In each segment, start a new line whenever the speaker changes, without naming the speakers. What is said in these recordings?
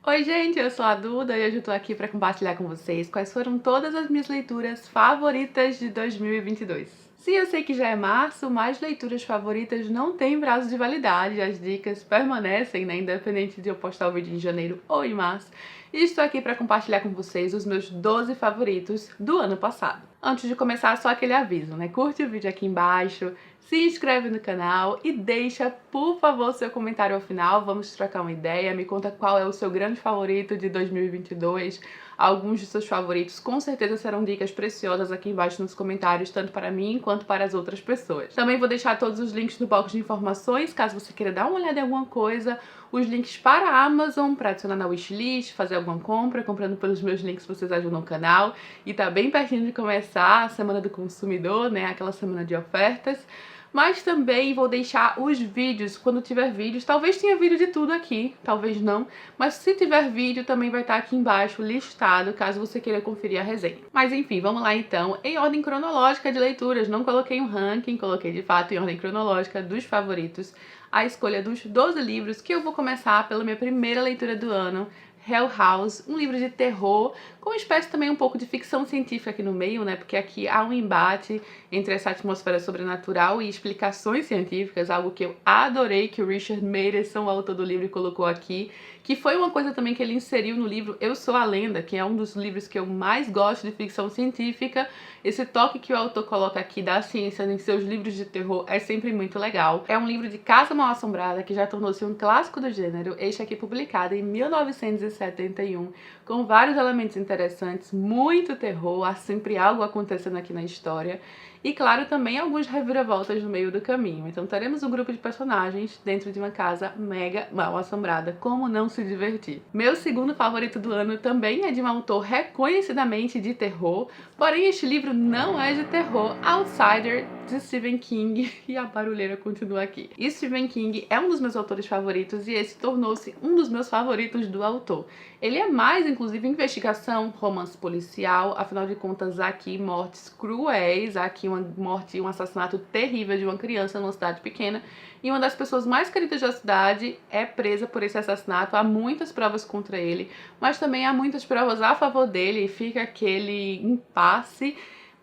Oi gente, eu sou a Duda e hoje eu tô aqui para compartilhar com vocês quais foram todas as minhas leituras favoritas de 2022. Sim, eu sei que já é março, mas leituras favoritas não têm prazo de validade, as dicas permanecem, né, independente de eu postar o vídeo em janeiro ou em março. E estou aqui para compartilhar com vocês os meus 12 favoritos do ano passado. Antes de começar, só aquele aviso, né? Curte o vídeo aqui embaixo, se inscreve no canal e deixa, por favor, seu comentário ao final. Vamos trocar uma ideia, me conta qual é o seu grande favorito de 2022. Alguns de seus favoritos com certeza serão dicas preciosas aqui embaixo nos comentários, tanto para mim quanto para as outras pessoas. Também vou deixar todos os links no box de informações, caso você queira dar uma olhada em alguma coisa, os links para a Amazon, para adicionar na wishlist, fazer alguma compra, comprando pelos meus links vocês ajudam o canal. E tá bem pertinho de começar a Semana do Consumidor, né, aquela semana de ofertas. Mas também vou deixar os vídeos, quando tiver vídeos, talvez tenha vídeo de tudo aqui, talvez não, mas se tiver vídeo também vai estar aqui embaixo listado, caso você queira conferir a resenha. Mas enfim, vamos lá então, em ordem cronológica de leituras, não coloquei um ranking, coloquei de fato em ordem cronológica dos favoritos, a escolha dos 12 livros, que eu vou começar pela minha primeira leitura do ano, Hell House, um livro de terror, com uma espécie também um pouco de ficção científica aqui no meio, né? Porque aqui há um embate entre essa atmosfera sobrenatural e explicações científicas, algo que eu adorei que o Richard Matheson, o autor do livro, colocou aqui, que foi uma coisa também que ele inseriu no livro Eu Sou a Lenda, que é um dos livros que eu mais gosto de ficção científica. Esse toque que o autor coloca aqui da ciência em seus livros de terror é sempre muito legal. É um livro de Casa Mal-Assombrada que já tornou-se um clássico do gênero, este aqui publicado em 1971, com vários elementos interessantes, muito terror, há sempre algo acontecendo aqui na história. E claro, também algumas reviravoltas no meio do caminho. Então teremos um grupo de personagens dentro de uma casa mega mal assombrada. Como não se divertir? Meu segundo favorito do ano também é de um autor reconhecidamente de terror, porém este livro não é de terror, Outsider, de Stephen King, e a barulheira continua aqui. E Stephen King é um dos meus autores favoritos e esse tornou-se um dos meus favoritos do autor. Ele é mais, inclusive, investigação, romance policial, afinal de contas, há aqui mortes cruéis, há aqui uma morte e um assassinato terrível de uma criança numa cidade pequena, e uma das pessoas mais queridas da cidade é presa por esse assassinato. Há muitas provas contra ele, mas também há muitas provas a favor dele, e fica aquele impasse.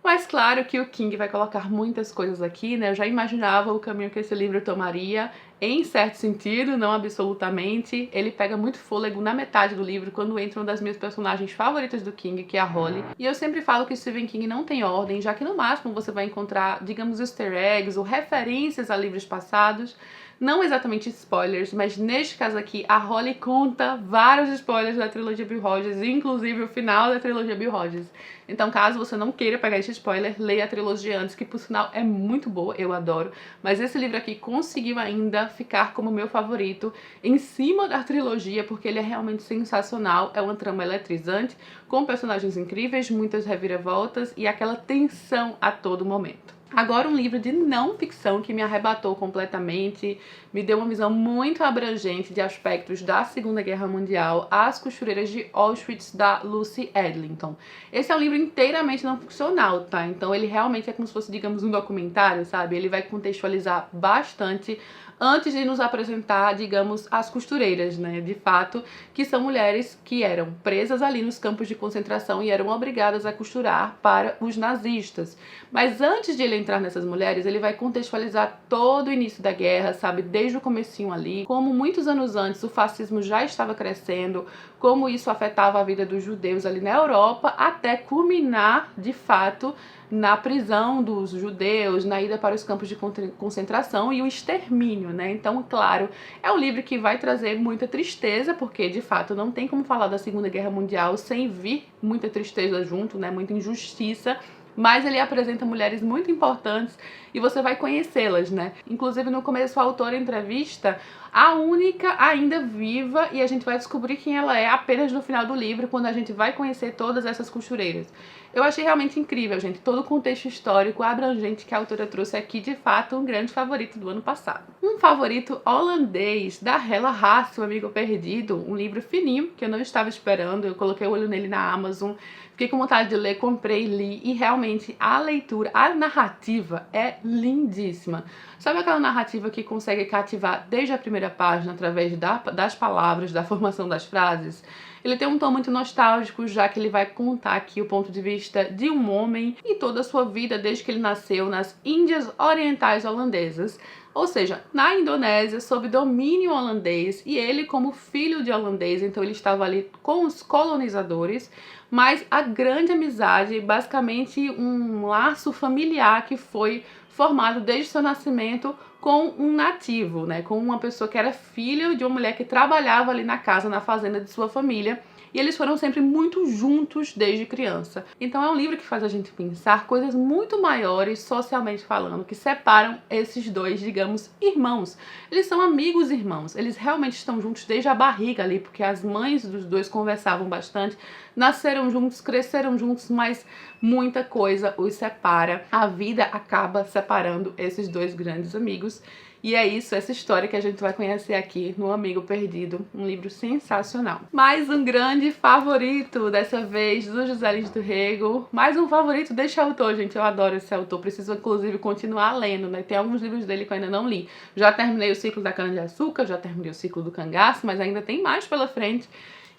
Mas claro que o King vai colocar muitas coisas aqui, né? Eu já imaginava o caminho que esse livro tomaria, em certo sentido, não absolutamente. Ele pega muito fôlego na metade do livro, quando entra uma das minhas personagens favoritas do King, que é a Holly. E eu sempre falo que Stephen King não tem ordem, já que no máximo você vai encontrar, digamos, easter eggs ou referências a livros passados. Não exatamente spoilers, mas neste caso aqui a Holly conta vários spoilers da trilogia Bill Hodges, inclusive o final da trilogia Bill Hodges. Então caso você não queira pegar esse spoiler, leia a trilogia antes, que por sinal é muito boa, eu adoro. Mas esse livro aqui conseguiu ainda ficar como meu favorito em cima da trilogia, porque ele é realmente sensacional, é uma trama eletrizante, com personagens incríveis, muitas reviravoltas e aquela tensão a todo momento. Agora um livro de não ficção que me arrebatou completamente, me deu uma visão muito abrangente de aspectos da Segunda Guerra Mundial, As Costureiras de Auschwitz, da Lucy Edlington. Esse é um livro inteiramente não ficcional, tá? Então ele realmente é como se fosse, digamos, um documentário, sabe? Ele vai contextualizar bastante antes de nos apresentar, digamos, as costureiras, né, de fato, que são mulheres que eram presas ali nos campos de concentração e eram obrigadas a costurar para os nazistas. Mas antes de ele entrar nessas mulheres, ele vai contextualizar todo o início da guerra, sabe, desde o comecinho ali, como muitos anos antes o fascismo já estava crescendo, como isso afetava a vida dos judeus ali na Europa, até culminar, de fato, na prisão dos judeus, na ida para os campos de concentração e o extermínio, né? Então, claro, é um livro que vai trazer muita tristeza, porque, de fato, não tem como falar da Segunda Guerra Mundial sem vir muita tristeza junto, né? Muita injustiça. Mas ele apresenta mulheres muito importantes e você vai conhecê-las, né? Inclusive, no começo, o autor entrevista a única ainda viva e a gente vai descobrir quem ela é apenas no final do livro, quando a gente vai conhecer todas essas costureiras. Eu achei realmente incrível, gente, todo o contexto histórico abrangente que a autora trouxe aqui, de fato, um grande favorito do ano passado. Um favorito holandês, da Hella Haas, O Amigo Perdido, um livro fininho, que eu não estava esperando, eu coloquei o olho nele na Amazon, fiquei com vontade de ler, comprei, li, e realmente realmente a leitura, a narrativa é lindíssima. Sabe aquela narrativa que consegue cativar desde a primeira página através das palavras, da formação das frases? Ele tem um tom muito nostálgico, já que ele vai contar aqui o ponto de vista de um homem e toda a sua vida desde que ele nasceu nas Índias Orientais Holandesas, ou seja, na Indonésia, sob domínio holandês, e ele como filho de holandês, então ele estava ali com os colonizadores, mas a grande amizade, basicamente um laço familiar que foi formado desde seu nascimento com um nativo, né, com uma pessoa que era filho de uma mulher que trabalhava ali na casa, na fazenda de sua família, e eles foram sempre muito juntos desde criança. Então é um livro que faz a gente pensar coisas muito maiores, socialmente falando, que separam esses dois, digamos, irmãos. Eles são amigos irmãos, eles realmente estão juntos desde a barriga ali, porque as mães dos dois conversavam bastante, nasceram juntos, cresceram juntos, mas muita coisa os separa. A vida acaba separando esses dois grandes amigos. E é isso, essa história que a gente vai conhecer aqui no Amigo Perdido, um livro sensacional. Mais um grande favorito, dessa vez, do José Lins do Rego. Mais um favorito deste autor, gente, eu adoro esse autor, preciso inclusive continuar lendo, né? Tem alguns livros dele que eu ainda não li. Já terminei o ciclo da cana-de-açúcar, já terminei o ciclo do cangaço, mas ainda tem mais pela frente.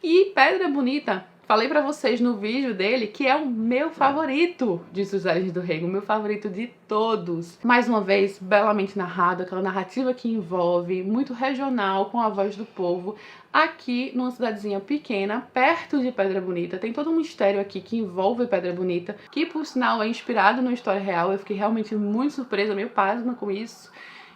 E Pedra Bonita, falei pra vocês no vídeo dele que é o meu favorito de José Lins do Rego, o meu favorito de todos. Mais uma vez, belamente narrado, aquela narrativa que envolve, muito regional, com a voz do povo, aqui numa cidadezinha pequena, perto de Pedra Bonita. Tem todo um mistério aqui que envolve Pedra Bonita, que por sinal é inspirado numa história real. Eu fiquei realmente muito surpresa, meio pasma com isso.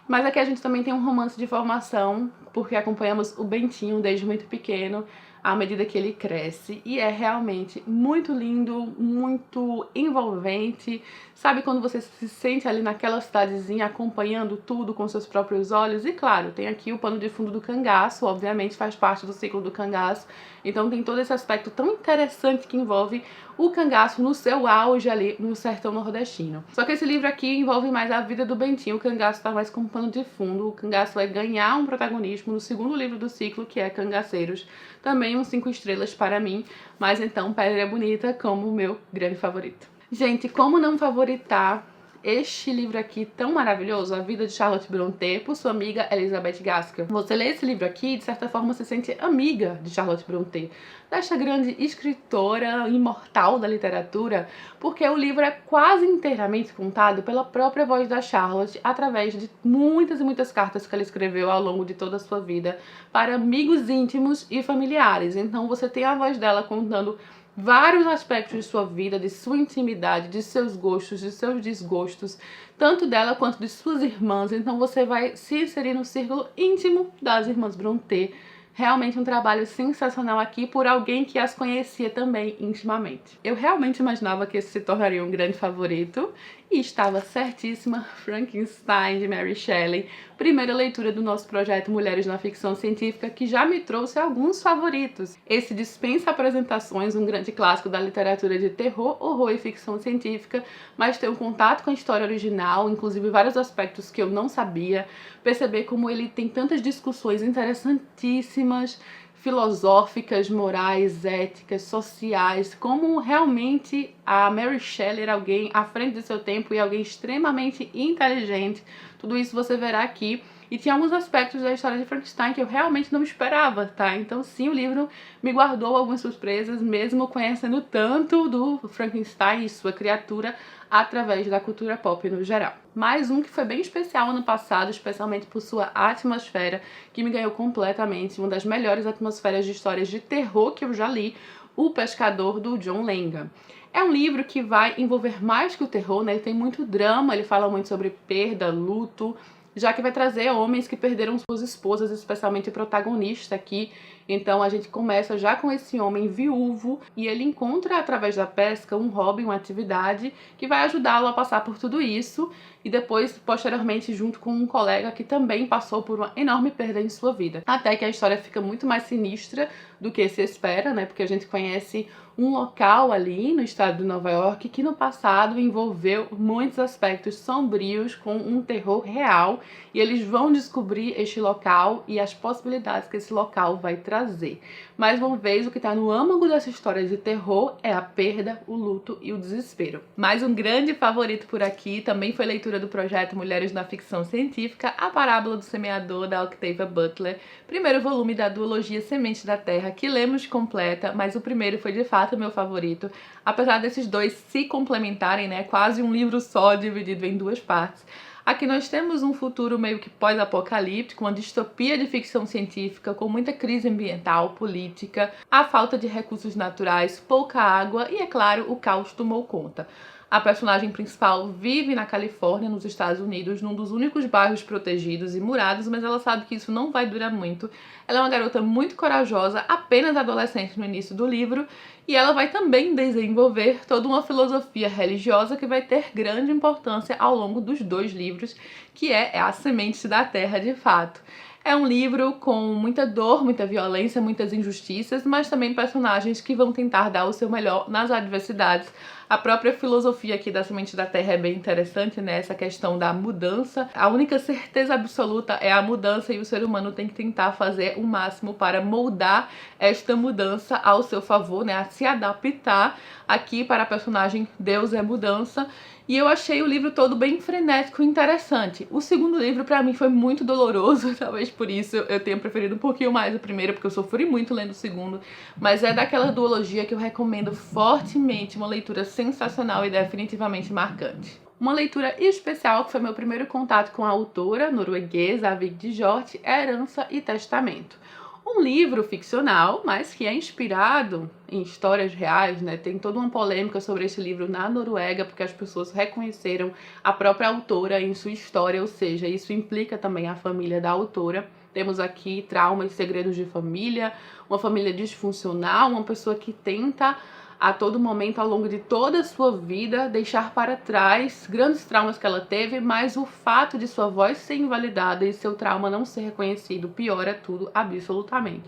Mas aqui a gente também tem um romance de formação, porque acompanhamos o Bentinho desde muito pequeno, à medida que ele cresce, e é realmente muito lindo, muito envolvente. Sabe quando você se sente ali naquela cidadezinha acompanhando tudo com seus próprios olhos? E claro, tem aqui o pano de fundo do cangaço, obviamente faz parte do ciclo do cangaço, então tem todo esse aspecto tão interessante que envolve o cangaço no seu auge ali no sertão nordestino. Só que esse livro aqui envolve mais a vida do Bentinho, o cangaço tá mais como pano de fundo, o cangaço vai ganhar um protagonismo no segundo livro do ciclo, que é Cangaceiros, também um 5 estrelas para mim, mas então Pedra Bonita como o meu grande favorito. Gente, como não favoritar este livro aqui tão maravilhoso, A Vida de Charlotte Brontë, por sua amiga Elizabeth Gaskell. Você lê esse livro aqui, de certa forma se sente amiga de Charlotte Brontë, desta grande escritora imortal da literatura, porque o livro é quase inteiramente contado pela própria voz da Charlotte, através de muitas e muitas cartas que ela escreveu ao longo de toda a sua vida para amigos íntimos e familiares. Então você tem a voz dela contando vários aspectos de sua vida, de sua intimidade, de seus gostos, de seus desgostos, tanto dela quanto de suas irmãs. Então você vai se inserir no círculo íntimo das irmãs Brontë. Realmente um trabalho sensacional aqui por alguém que as conhecia também intimamente. Eu realmente imaginava que esse se tornaria um grande favorito e estava certíssima. Frankenstein, de Mary Shelley, primeira leitura do nosso projeto Mulheres na Ficção Científica, que já me trouxe alguns favoritos. Esse dispensa apresentações, um grande clássico da literatura de terror, horror e ficção científica, mas ter um contato com a história original, inclusive vários aspectos que eu não sabia, perceber como ele tem tantas discussões interessantíssimas, filosóficas, morais, éticas, sociais, como realmente a Mary Shelley era alguém à frente do seu tempo e alguém extremamente inteligente. Tudo isso você verá aqui. E tinha alguns aspectos da história de Frankenstein que eu realmente não esperava, tá? Então sim, o livro me guardou algumas surpresas, mesmo conhecendo tanto do Frankenstein e sua criatura através da cultura pop no geral. Mais um que foi bem especial ano passado, especialmente por sua atmosfera, que me ganhou completamente, uma das melhores atmosferas de histórias de terror que eu já li, O Pescador, do John Lenga. É um livro que vai envolver mais que o terror, né? Ele tem muito drama, ele fala muito sobre perda, luto, já que vai trazer homens que perderam suas esposas, especialmente o protagonista aqui. Então a gente começa já com esse homem viúvo e ele encontra através da pesca um hobby, uma atividade que vai ajudá-lo a passar por tudo isso e depois, posteriormente, junto com um colega que também passou por uma enorme perda em sua vida. Até que a história fica muito mais sinistra do que se espera, né? Porque a gente conhece um local ali no estado de Nova York que no passado envolveu muitos aspectos sombrios com um terror real e eles vão descobrir este local e as possibilidades que esse local vai trazer. trazer. Mais uma vez, o que está no âmago dessa história de terror é a perda, o luto e o desespero. Mais um grande favorito por aqui também foi leitura do projeto Mulheres na Ficção Científica, A Parábola do Semeador, da Octavia Butler, primeiro volume da duologia Semente da Terra, que lemos completa, mas o primeiro foi de fato meu favorito, apesar desses dois se complementarem, né? Quase um livro só dividido em duas partes. Aqui nós temos um futuro meio que pós-apocalíptico, uma distopia de ficção científica com muita crise ambiental, política, a falta de recursos naturais, pouca água e, é claro, o caos tomou conta. A personagem principal vive na Califórnia, nos Estados Unidos, num dos únicos bairros protegidos e murados, mas ela sabe que isso não vai durar muito. Ela é uma garota muito corajosa, apenas adolescente no início do livro, e ela vai também desenvolver toda uma filosofia religiosa que vai ter grande importância ao longo dos dois livros, que é A Semente da Terra de fato. É um livro com muita dor, muita violência, muitas injustiças, mas também personagens que vão tentar dar o seu melhor nas adversidades. A própria filosofia aqui da Semente da Terra é bem interessante, né? Essa questão da mudança. A única certeza absoluta é a mudança e o ser humano tem que tentar fazer o máximo para moldar esta mudança ao seu favor, né? A se adaptar. Aqui, para a personagem, Deus é mudança. E eu achei o livro todo bem frenético e interessante. O segundo livro, pra mim, foi muito doloroso. Talvez por isso eu tenha preferido um pouquinho mais o primeiro, porque eu sofri muito lendo o segundo. Mas é daquela duologia que eu recomendo fortemente, uma leitura sensacional e definitivamente marcante. Uma leitura especial, que foi meu primeiro contato com a autora norueguesa, a Vigdis Hjorth, é Herança e Testamento. Um livro ficcional, mas que é inspirado em histórias reais, né? Tem toda uma polêmica sobre esse livro na Noruega, porque as pessoas reconheceram a própria autora em sua história, ou seja, isso implica também a família da autora. Temos aqui traumas e segredos de família, uma família disfuncional, uma pessoa que tenta a todo momento, ao longo de toda a sua vida, deixar para trás grandes traumas que ela teve, mas o fato de sua voz ser invalidada e seu trauma não ser reconhecido piora tudo absolutamente.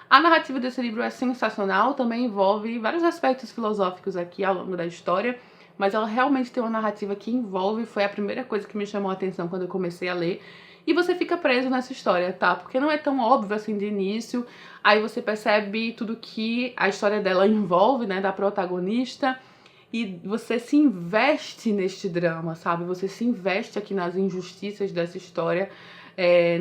A narrativa desse livro é sensacional, também envolve vários aspectos filosóficos aqui ao longo da história, mas ela realmente tem uma narrativa que envolve, foi a primeira coisa que me chamou a atenção quando eu comecei a ler. E você fica preso nessa história, tá? Porque não é tão óbvio assim de início. Aí você percebe tudo que a história dela envolve, né? Da protagonista. E você se investe neste drama, sabe? Você se investe aqui nas injustiças dessa história,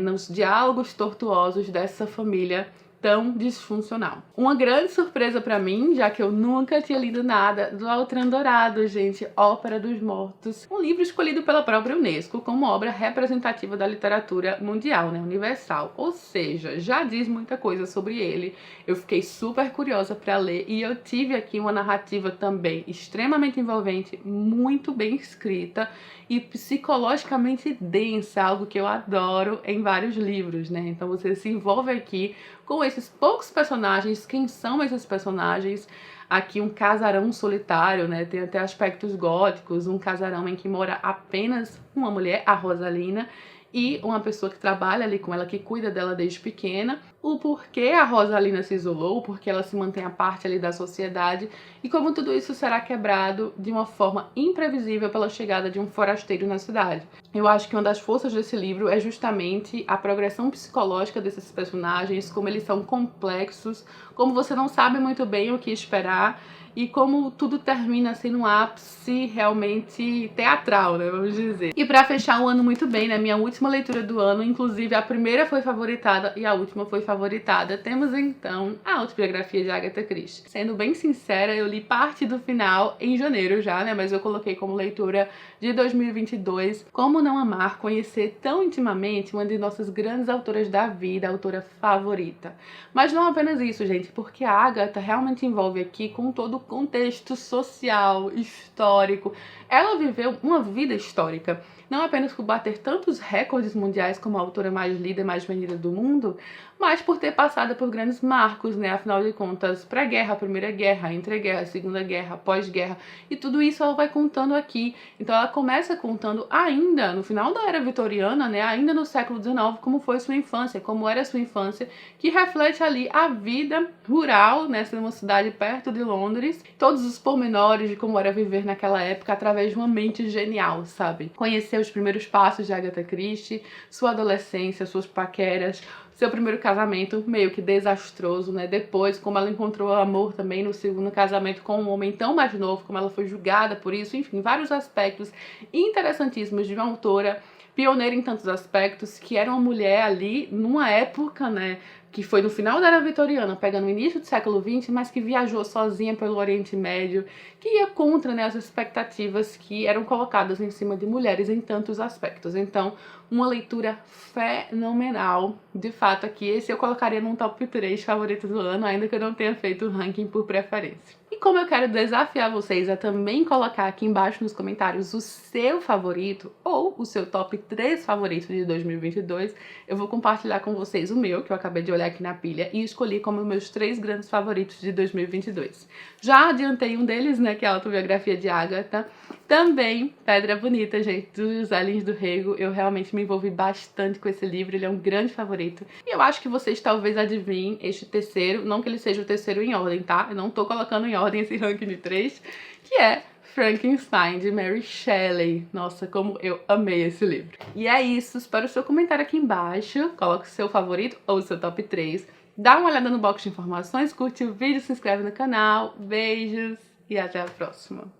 nos diálogos tortuosos dessa família tão disfuncional. Uma grande surpresa pra mim, já que eu nunca tinha lido nada do Altran Dourado, gente, Ópera dos Mortos, um livro escolhido pela própria Unesco como obra representativa da literatura mundial, né, universal, ou seja, já diz muita coisa sobre ele. Eu fiquei super curiosa pra ler e eu tive aqui uma narrativa também extremamente envolvente, muito bem escrita e psicologicamente densa, algo que eu adoro em vários livros, né? Então você se envolve aqui com esses poucos personagens. Quem são esses personagens? Aqui um casarão solitário, né? Tem até aspectos góticos, um casarão em que mora apenas uma mulher, a Rosalina, e uma pessoa que trabalha ali com ela, que cuida dela desde pequena, o porquê a Rosalina se isolou, porque ela se mantém à parte ali da sociedade, e como tudo isso será quebrado de uma forma imprevisível pela chegada de um forasteiro na cidade. Eu acho que uma das forças desse livro é justamente a progressão psicológica desses personagens, como eles são complexos, como você não sabe muito bem o que esperar, e como tudo termina assim num ápice realmente teatral, né, vamos dizer. E pra fechar o ano muito bem, né, minha última leitura do ano, inclusive a primeira foi favoritada e a última foi favoritada, temos então a autobiografia de Agatha Christie. Sendo bem sincera, eu li parte do final em janeiro já, né, mas eu coloquei como leitura de 2022. Como não amar conhecer tão intimamente uma de nossas grandes autoras da vida, a autora favorita. Mas não apenas isso, gente, porque a Agatha realmente envolve aqui com todo o contexto social, histórico. Ela viveu uma vida histórica, não apenas por bater tantos recordes mundiais como a autora mais lida e mais vendida do mundo, mas por ter passado por grandes marcos, né? Afinal de contas, pré-guerra, Primeira Guerra, entre-guerra, Segunda Guerra, pós-guerra, e tudo isso ela vai contando aqui. Então ela começa contando ainda no final da Era Vitoriana, né? Ainda no século XIX, como foi sua infância, como era sua infância, que reflete ali a vida rural, né? Numa cidade perto de Londres, todos os pormenores de como era viver naquela época através através de uma mente genial, sabe? Conhecer os primeiros passos de Agatha Christie, sua adolescência, suas paqueras, seu primeiro casamento meio que desastroso, né? Depois, como ela encontrou amor também no segundo casamento com um homem tão mais novo, como ela foi julgada por isso, enfim, vários aspectos interessantíssimos de uma autora pioneira em tantos aspectos, que era uma mulher ali numa época, né, que foi no final da Era Vitoriana, pegando o início do século XX, mas que viajou sozinha pelo Oriente Médio, que ia contra, né, as expectativas que eram colocadas em cima de mulheres em tantos aspectos. Então, uma leitura fenomenal. De fato, aqui esse eu colocaria num top 3 favoritos do ano, ainda que eu não tenha feito o ranking por preferência. E como eu quero desafiar vocês a também colocar aqui embaixo nos comentários o seu favorito ou o seu top 3 favorito de 2022, eu vou compartilhar com vocês o meu, que eu acabei de olhar aqui na pilha, e escolhi como meus 3 grandes favoritos de 2022. Já adiantei um deles, né, que é a autobiografia de Agatha. Também Pedra Bonita, gente, do José Lins do Rego. Eu realmente me envolvi bastante com esse livro, ele é um grande favorito. E eu acho que vocês talvez adivinhem este terceiro, não que ele seja o terceiro em ordem, tá? Eu não tô colocando em ordem esse ranking de 3, que é Frankenstein, de Mary Shelley. Nossa, como eu amei esse livro. E é isso, espero o seu comentário aqui embaixo, coloque o seu favorito ou o seu top 3. Dá uma olhada no box de informações, curte o vídeo, se inscreve no canal, beijos e até a próxima.